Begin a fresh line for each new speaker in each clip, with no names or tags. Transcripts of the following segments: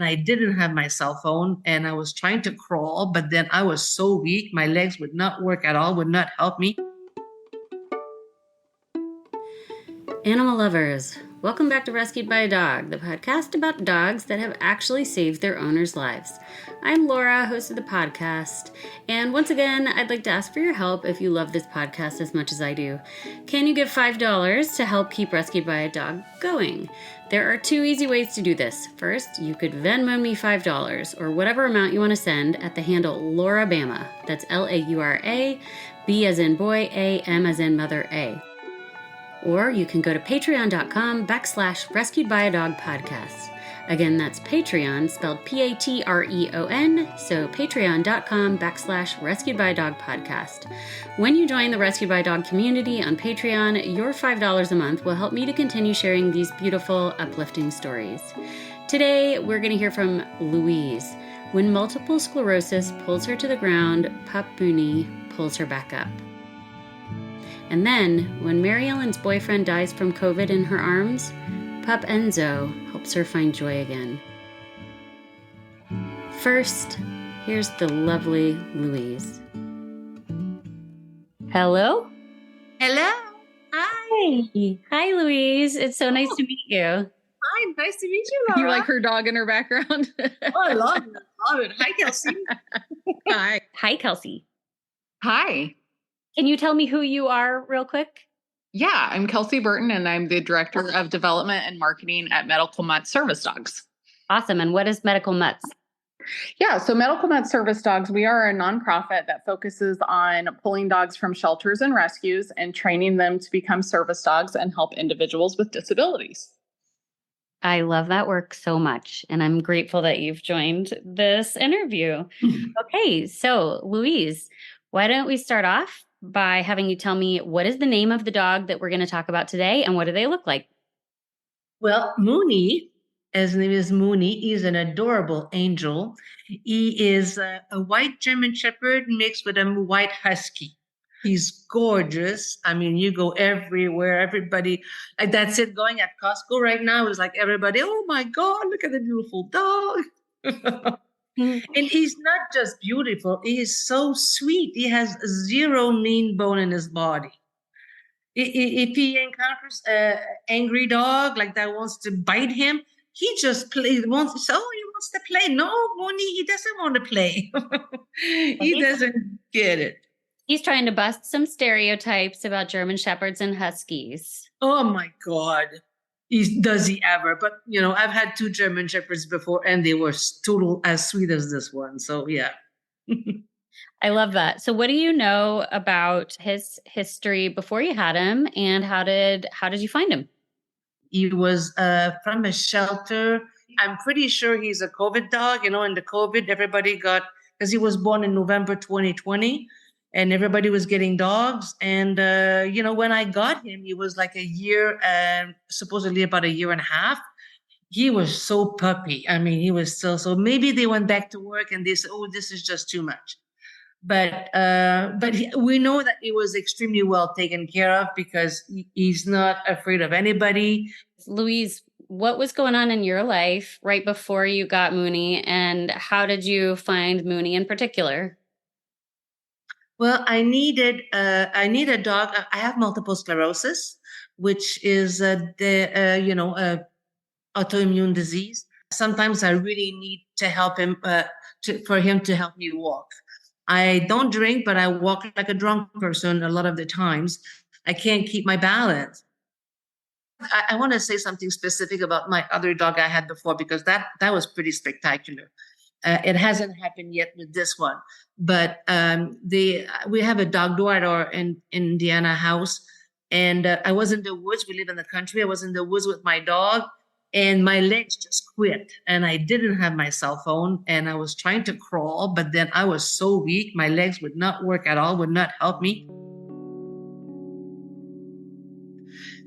I didn't have my cell phone and I was trying to crawl, but then I was so weak, my legs would not work at all, would not help me.
Animal lovers, welcome back to Rescued by a Dog, the podcast about dogs that have actually saved their owners' lives. I'm Laura, host of the podcast, and once again, I'd like to ask for your help if you love this podcast as much as I do. Can you give $5 to help keep Rescued by a Dog going? There are two easy ways to do this. First, you could Venmo me $5 or whatever amount you want to send at the handle LauraBama. That's Laura, B as in boy, A, M as in mother, A. Or you can go to patreon.com/Rescued by a Dog podcast. Again, that's Patreon, spelled Patreon, so patreon.com/Rescued by a Dog podcast. When you join the Rescued by a Dog community on Patreon, your $5 a month will help me to continue sharing these beautiful, uplifting stories. Today, we're going to hear from Louise. When multiple sclerosis pulls her to the ground, pup Moonie pulls her back up. And then, when Mary Ellen's boyfriend dies from COVID in her arms, pup Enzo helps her find joy again. First, here's the lovely Louise. Hello?
Hello. Hi.
Hi, Louise. It's so nice to meet you.
Hi, nice to meet you, Laura.
You like her dog in her background?
Oh, I love it. Love it. Hi, Kelsey.
Hi.
Hi, Kelsey.
Hi.
Can you tell me who you are real quick?
Yeah, I'm Kelsey Burton, and I'm the Director of Development and Marketing at Medical Mutt Service Dogs.
Awesome. And what is Medical Mutts?
Yeah, so Medical Mutt Service Dogs, we are a nonprofit that focuses on pulling dogs from shelters and rescues and training them to become service dogs and help individuals with disabilities.
I love that work so much, and I'm grateful that you've joined this interview. Okay, so Louise, why don't we start off by having you tell me what is the name of the dog that we're going to talk about today and what do they look like?
Well, Moonie, his name is Moonie. He's an adorable angel. He is a white German Shepherd mixed with a white Husky. He's gorgeous. I mean, you go everywhere. Everybody, that's it. Going at Costco right now is like everybody, oh my God, look at the beautiful dog. And he's not just beautiful. He is so sweet. He has zero mean bone in his body. If he encounters an angry dog like that wants to bite him, he just plays. He wants to play. No, Moonie, he doesn't want to play. He doesn't get it.
He's trying to bust some stereotypes about German Shepherds and Huskies.
Oh my God. Does he ever? But, I've had 2 German Shepherds before and they were total as sweet as this one. So, yeah.
I love that. So what do you know about his history before you had him and how did you find him?
He was from a shelter. I'm pretty sure he's a COVID dog. In the COVID, everybody got, because he was born in November 2020. And everybody was getting dogs. And, when I got him, he was like a year, supposedly about a year and a half. He was so puppy. I mean, he was still, so maybe they went back to work and they said, oh, this is just too much. But we know that he was extremely well taken care of because he's not afraid of anybody.
Louise, what was going on in your life right before you got Moonie and how did you find Moonie in particular?
Well, I need a dog. I have multiple sclerosis, which is autoimmune disease. Sometimes I really need to help him for him to help me walk. I don't drink, but I walk like a drunk person a lot of the times. I can't keep my balance. I want to say something specific about my other dog I had before because that was pretty spectacular. It hasn't happened yet with this one, but we have a dog door at our Indiana house, and I was in the woods. We live in the country. I was in the woods with my dog, and my legs just quit, and I didn't have my cell phone, and I was trying to crawl, but then I was so weak, my legs would not work at all, would not help me.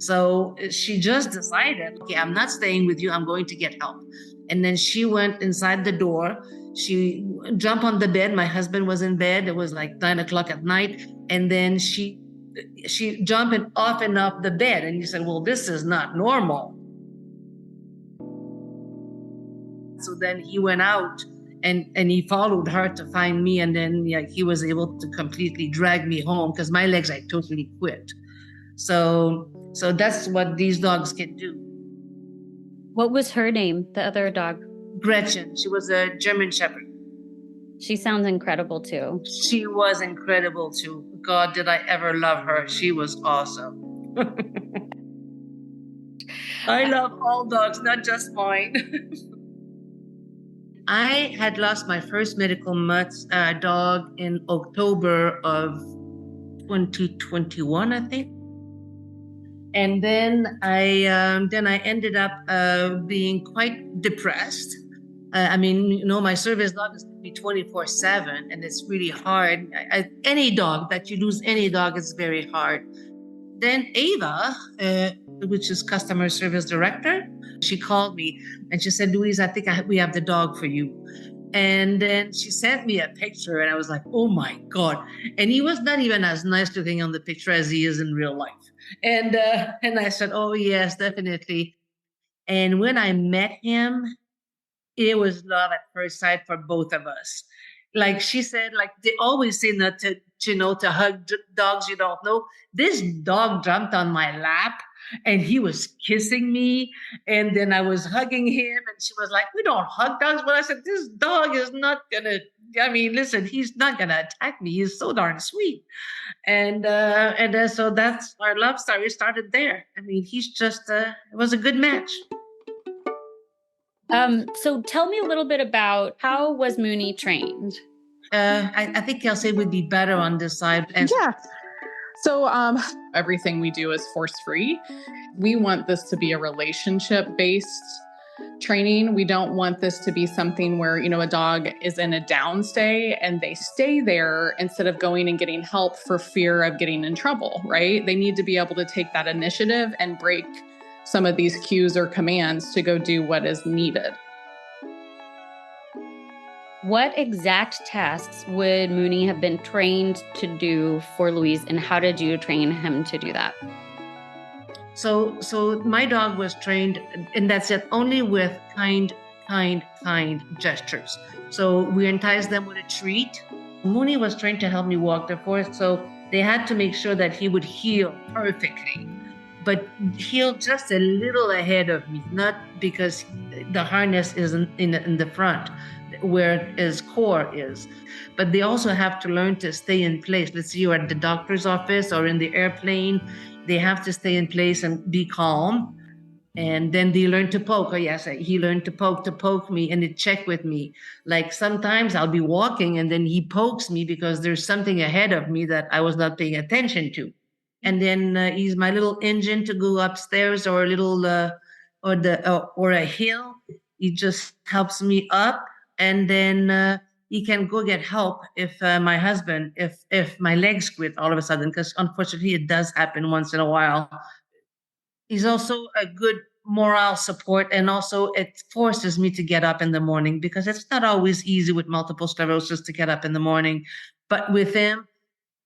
So she just decided, okay, I'm not staying with you. I'm going to get help. And then she went inside the door. She jumped on the bed. My husband was in bed. It was like 9 o'clock at night. And then she jumped off and off the bed. And you said, well, this is not normal. So then he went out and he followed her to find me. And then he was able to completely drag me home because my legs, I totally quit. So that's what these dogs can do.
What was her name, the other dog?
Gretchen. She was a German Shepherd.
She sounds incredible too.
She was incredible too. God, did I ever love her. She was awesome. I love all dogs, not just mine. I had lost my first medical mutts dog in October of 2021, I think. And then I ended up being quite depressed. My service dog is with me 24/7, and it's really hard. Any dog that you lose, any dog is very hard. Then Ava, which is customer service director, she called me and she said, "Louise, I think we have the dog for you." And then she sent me a picture, and I was like, "Oh my God!" And he was not even as nice looking on the picture as he is in real life. And I said, "Oh yes, definitely." And when I met him, it was love at first sight for both of us. Like she said, like they always say not to hug dogs you don't know. This dog jumped on my lap and he was kissing me. And then I was hugging him and she was like, "We don't hug dogs." But I said, "This dog is not gonna, listen, he's not gonna attack me. He's so darn sweet." And so that's our love story started there. He's just, it was a good match.
So tell me a little bit about how was Moonie trained?
I think Kelsey would be better on this side.
Yeah. So everything we do is force-free. We want this to be a relationship-based training. We don't want this to be something where, a dog is in a downstay and they stay there instead of going and getting help for fear of getting in trouble, right? They need to be able to take that initiative and break some of these cues or commands to go do what is needed.
What exact tasks would Moonie have been trained to do for Louise, and how did you train him to do that?
So my dog was trained, and that's it, only with kind gestures. So we entice them with a treat. Moonie was trained to help me walk the forest, so they had to make sure that he would heel perfectly, but heel just a little ahead of me, not because the harness is in the front where his core is. But they also have to learn to stay in place. Let's say you're at the doctor's office or in the airplane, they have to stay in place and be calm. And then they learn to poke. Oh yes, he learned to poke me and to check with me. Like sometimes I'll be walking and then he pokes me because there's something ahead of me that I was not paying attention to. And then he's my little engine to go upstairs or a little or a hill. He just helps me up, and then he can go get help if my husband, if my legs quit all of a sudden, because unfortunately it does happen once in a while. He's also a good moral support, and also it forces me to get up in the morning because it's not always easy with multiple sclerosis to get up in the morning. But with him,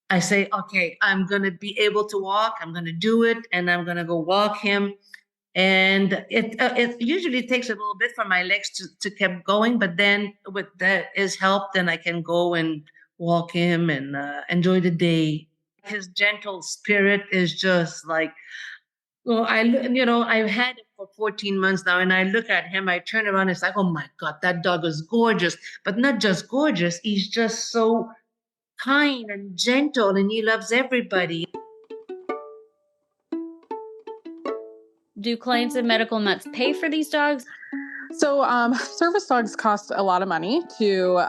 I say, okay, I'm going to be able to walk. I'm going to do it, and I'm going to go walk him. And it usually takes a little bit for my legs to keep going, but then with his help, then I can go and walk him and enjoy the day. His gentle spirit is just like, well, I've had it for 14 months now, and I look at him, I turn around, it's like, oh my God, that dog is gorgeous. But not just gorgeous, he's just so kind and gentle, and he loves everybody.
Do clients of medical mutts pay for these dogs?
So service dogs cost a lot of money to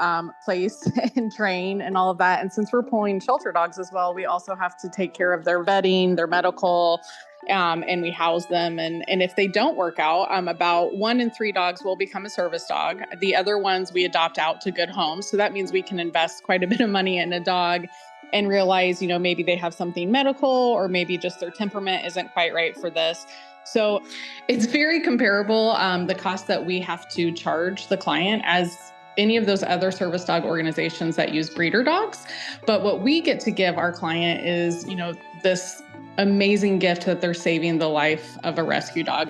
place and train and all of that. And since we're pulling shelter dogs as well, we also have to take care of their vetting, their medical, and we house them. And if they don't work out, about 1 in 3 dogs will become a service dog. The other ones we adopt out to good homes. So that means we can invest quite a bit of money in a dog and realize, maybe they have something medical, or maybe just their temperament isn't quite right for this. So it's very comparable, the cost that we have to charge the client as any of those other service dog organizations that use breeder dogs. But what we get to give our client is, this amazing gift that they're saving the life of a rescue dog.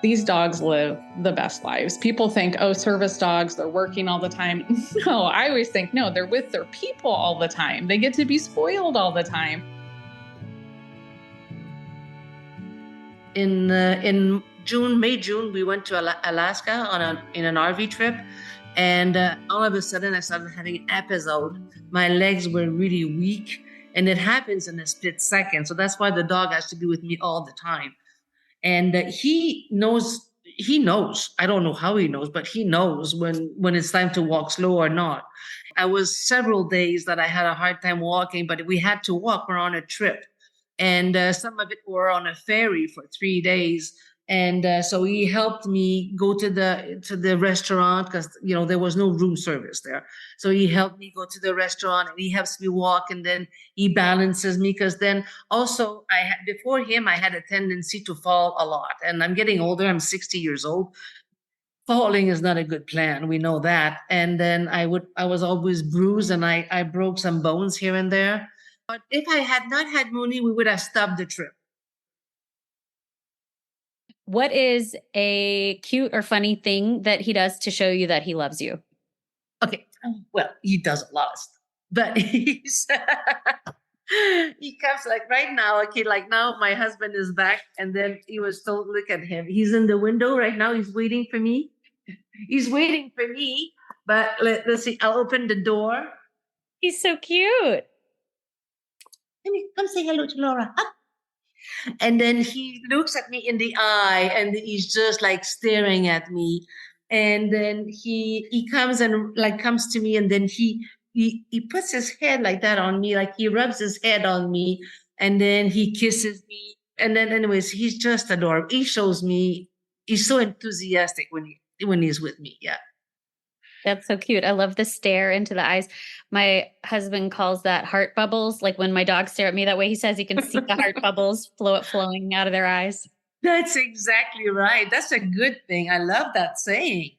These dogs live the best lives. People think, oh, service dogs, they're working all the time. No, I always think, no, they're with their people all the time. They get to be spoiled all the time.
In May, June, we went to Alaska in an RV trip, and all of a sudden I started having an episode. My legs were really weak, and it happens in a split second. So that's why the dog has to be with me all the time. And he knows. I don't know how he knows, but he knows when it's time to walk slow or not. I was several days that I had a hard time walking, but we had to walk. We're on a trip, and some of it were on a ferry for 3 days. And so he helped me go to the restaurant because there was no room service there. So he helped me go to the restaurant, and he helps me walk, and then he balances me because then also before him I had a tendency to fall a lot, and I'm getting older. I'm 60 years old. Falling is not a good plan. We know that. And then I was always bruised, and I broke some bones here and there. But if I had not had Moonie, we would have stopped the trip.
What is a cute or funny thing that he does to show you that he loves you?
Okay. Well, he does a lot of stuff, but he comes like right now. Okay, like now my husband is back, and then he was told, look at him. He's in the window right now. He's waiting for me. But let's see. I'll open the door.
He's so cute.
Come say hello to Laura. Up. And then he looks at me in the eye, and he's just like staring at me. And then he comes and like comes to me, and then he puts his head like that on me, like he rubs his head on me, and then he kisses me. And then anyways, he's just adorable. He shows me he's so enthusiastic when he's with me. Yeah.
That's so cute. I love the stare into the eyes. My husband calls that heart bubbles. Like when my dogs stare at me that way, he says he can see the heart bubbles flowing out of their eyes.
That's exactly right. That's a good thing. I love that saying.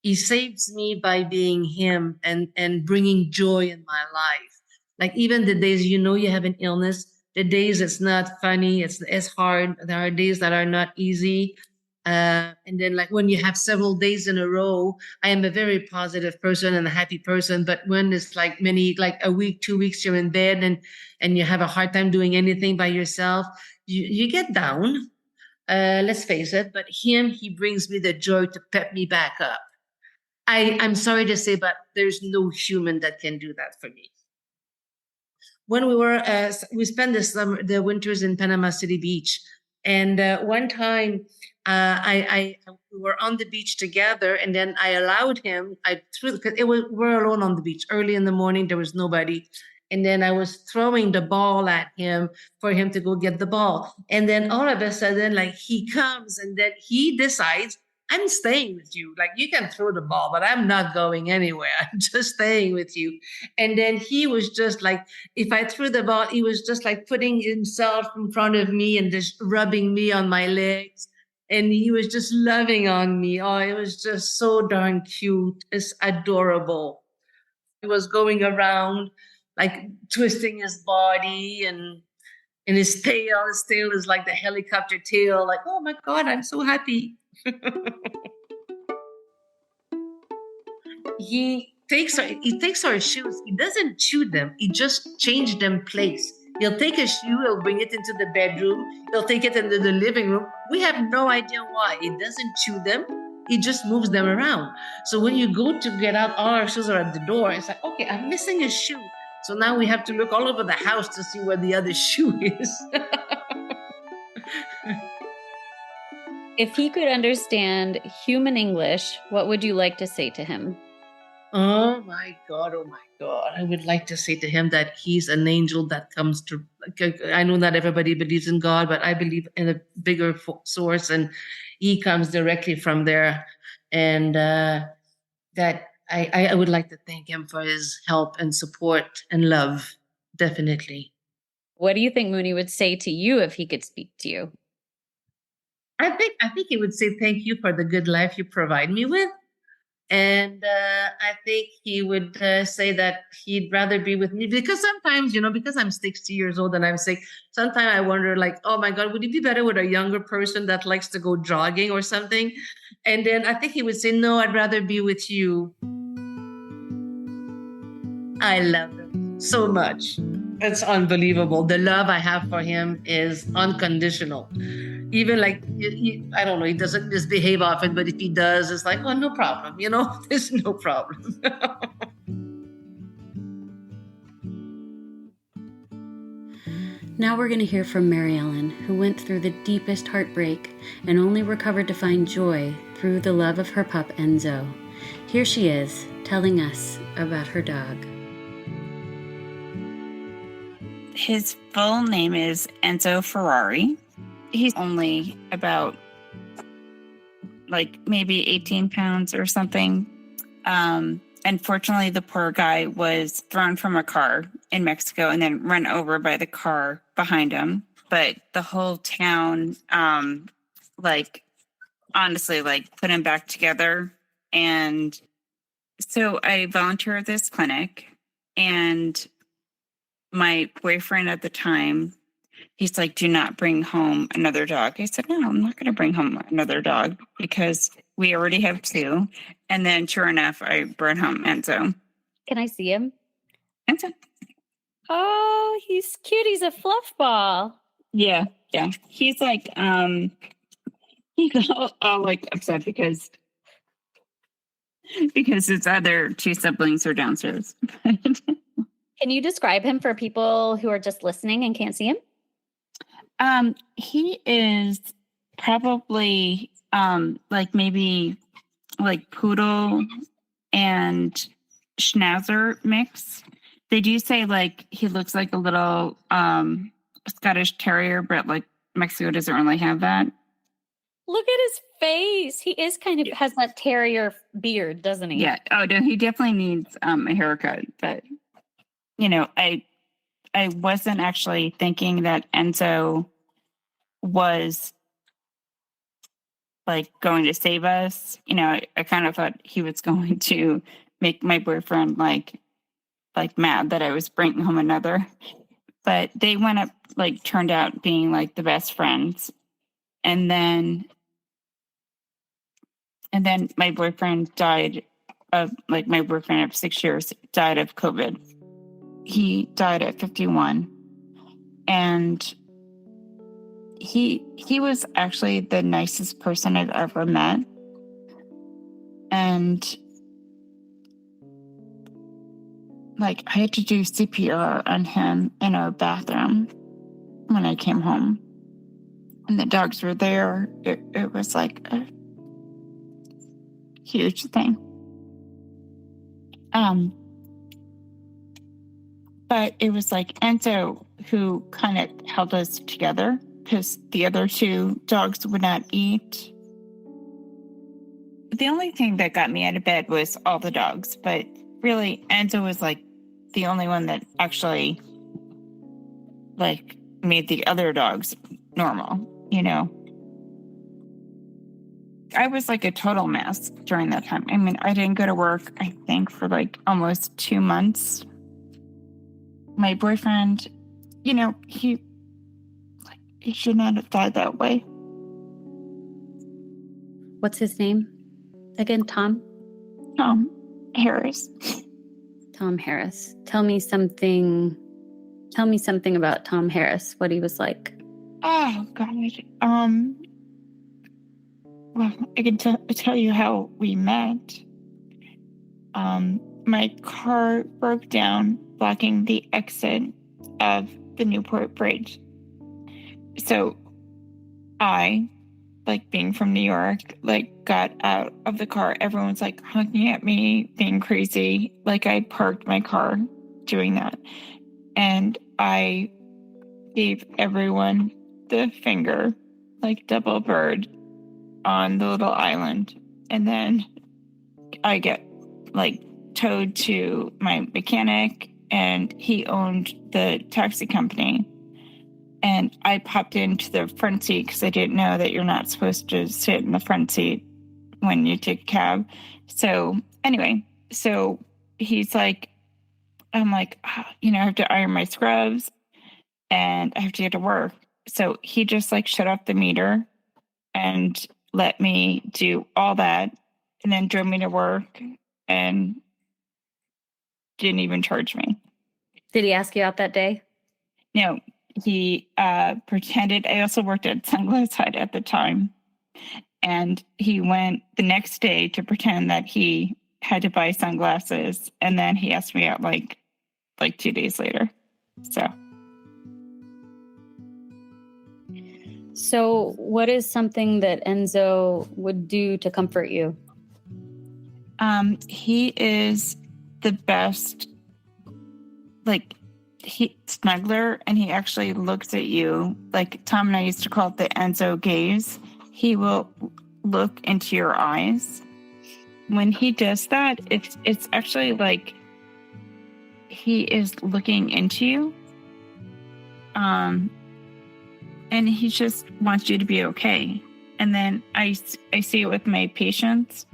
He saves me by being him and bringing joy in my life. Like even the days you have an illness, the days it's not funny, it's hard. There are days that are not easy. And then like when you have several days in a row, I am a very positive person and a happy person. But when it's like a week, 2 weeks, you're in bed and you have a hard time doing anything by yourself, you get down. Let's face it. But he brings me the joy to pep me back up. I'm sorry to say, but there's no human that can do that for me. When we spent the winters in Panama City Beach, and one time we were on the beach together, and then I allowed him. Because we're alone on the beach early in the morning. There was nobody, and then I was throwing the ball at him for him to go get the ball, and then all of a sudden, like he comes, and then he decides, I'm staying with you. Like you can throw the ball, but I'm not going anywhere. I'm just staying with you. And then he was just like, if I threw the ball, he was just like putting himself in front of me and just rubbing me on my legs. And he was just loving on me. Oh, it was just so darn cute. It's adorable. He was going around like twisting his body and his tail. His tail is like the helicopter tail. Like, oh my God, I'm so happy. He takes our shoes. He doesn't chew them. He just changed them place. He'll take a shoe, he'll bring it into the bedroom, he'll take it into the living room. We have no idea why. He doesn't chew them. He just moves them around. So when you go to get out, all our shoes are at the door. It's like, okay, I'm missing a shoe. So now we have to look all over the house to see where the other shoe is.
If he could understand human English, what would you like to say to him?
Oh my God. I would like to say to him that he's an angel that comes to, I know not everybody believes in God, but I believe in a bigger source, and he comes directly from there. And that I would like to thank him for his help and support and love. Definitely.
What do you think Moonie would say to you if he could speak to you?
I think he would say thank you for the good life you provide me with. And I think he would say that he'd rather be with me because sometimes, because I'm 60 years old and I'm sick, sometimes I wonder, like, oh my God, would it be better with a younger person that likes to go jogging or something? And then I think he would say, no, I'd rather be with you. I love him so much. It's unbelievable. The love I have for him is unconditional. Even like, I don't know, he doesn't misbehave often, but if he does, it's like, oh, no problem. There's no problem.
Now we're going to hear from Mary Ellen, who went through the deepest heartbreak and only recovered to find joy through the love of her pup, Enzo. Here she is, telling us about her dog.
His full name is Enzo Ferrari. He's only about maybe 18 pounds or something. Unfortunately, the poor guy was thrown from a car in Mexico and then run over by the car behind him. But the whole town, honestly, put him back together. And so I volunteer at this clinic, and my boyfriend at the time, he's like, do not bring home another dog. I said, no, I'm not going to bring home another dog because we already have two. And then sure enough, I brought home Enzo.
Can I see him?
Enzo.
Oh, he's cute. He's a fluff ball.
Yeah. He's he's all upset because his other two siblings are downstairs.
Can you describe him for people who are just listening and can't see him?
He is probably maybe poodle and schnauzer mix. They do say he looks like a little Scottish terrier, but Mexico doesn't really have that.
Look at his face. He is kind of has that terrier beard, doesn't he?
Yeah. Oh no, he definitely needs a haircut. But I wasn't actually thinking that Enzo was going to save us. I kind of thought he was going to make my boyfriend mad that I was bringing home another. But they went up turned out being the best friends. And then my boyfriend died of my boyfriend of 6 years died of COVID. He died at 51, and he was actually the nicest person I've ever met. And I had to do CPR on him in our bathroom when I came home, and the dogs were there. It was a huge thing. But it was Enzo who kind of held us together because the other two dogs would not eat. The only thing that got me out of bed was all the dogs, but really Enzo was the only one that actually made the other dogs normal, I was a total mess during that time. I mean, I didn't go to work, I think, for almost 2 months. My boyfriend, he should not have died that way.
What's his name again? Tom
Harris.
Tom Harris. Tell me something about Tom Harris, what he was like.
Oh, God. Well, I can tell you how we met. My car broke down blocking the exit of the Newport Bridge. So I, being from New York, got out of the car. Everyone's honking at me, being crazy. I parked my car doing that. And I gave everyone the finger, double bird on the little island. And then I get towed to my mechanic, and he owned the taxi company. And I popped into the front seat because I didn't know that you're not supposed to sit in the front seat when you take a cab. So Anyway, so he's like, I'm like, I have to iron my scrubs and I have to get to work. So he just like shut off the meter and let me do all that and then drove me to work and didn't even charge me.
Did he ask you out that day?
No, he pretended. I also worked at Sunglass Hut at the time. And he went the next day to pretend that he had to buy sunglasses. And then he asked me out like 2 days later.
So what is something that Enzo would do to comfort you?
He is the best, snuggler, and he actually looks at you. Like Tom and I used to call it the Enzo gaze. He will look into your eyes. When he does that, it's actually like he is looking into you. And he just wants you to be okay. And then I see it with my patients.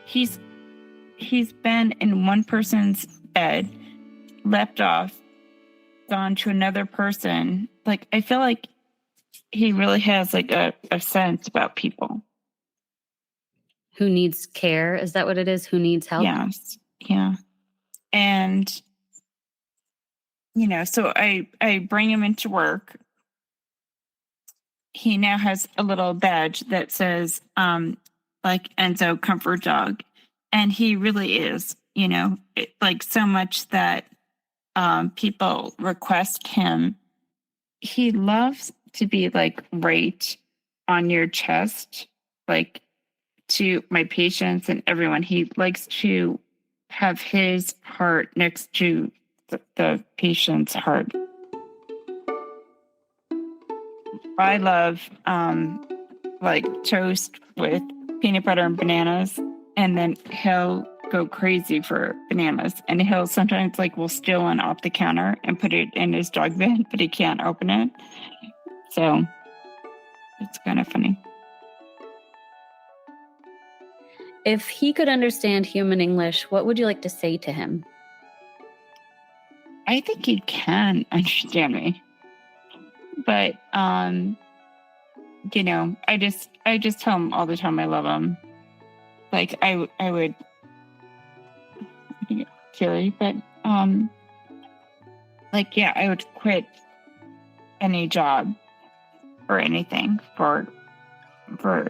He's been in one person's bed, leapt off, gone to another person. Like, I feel like he really has like a sense about people.
Who needs care? Is that what it is? Who needs help?
Yes. Yeah. And, so I bring him into work. He now has a little badge that says, like Enzo Comfort Dog. And he really is, like so much that people request him. He loves to be like right on your chest, like to my patients and everyone. He likes to have his heart next to the patient's heart. I love like toast with peanut butter and bananas, and then he'll go crazy for bananas, and he'll sometimes will steal one off the counter and put it in his dog bed, but he can't open it. So it's kind of funny.
If he could understand human English, what would you like to say to him?
I think he can understand me, but I just tell him all the time I love him. Like I would Carrie, but I would quit any job or anything for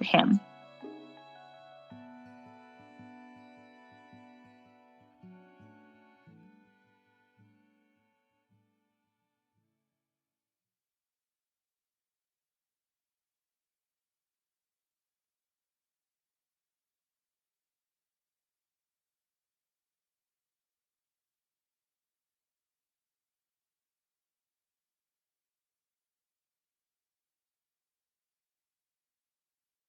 him.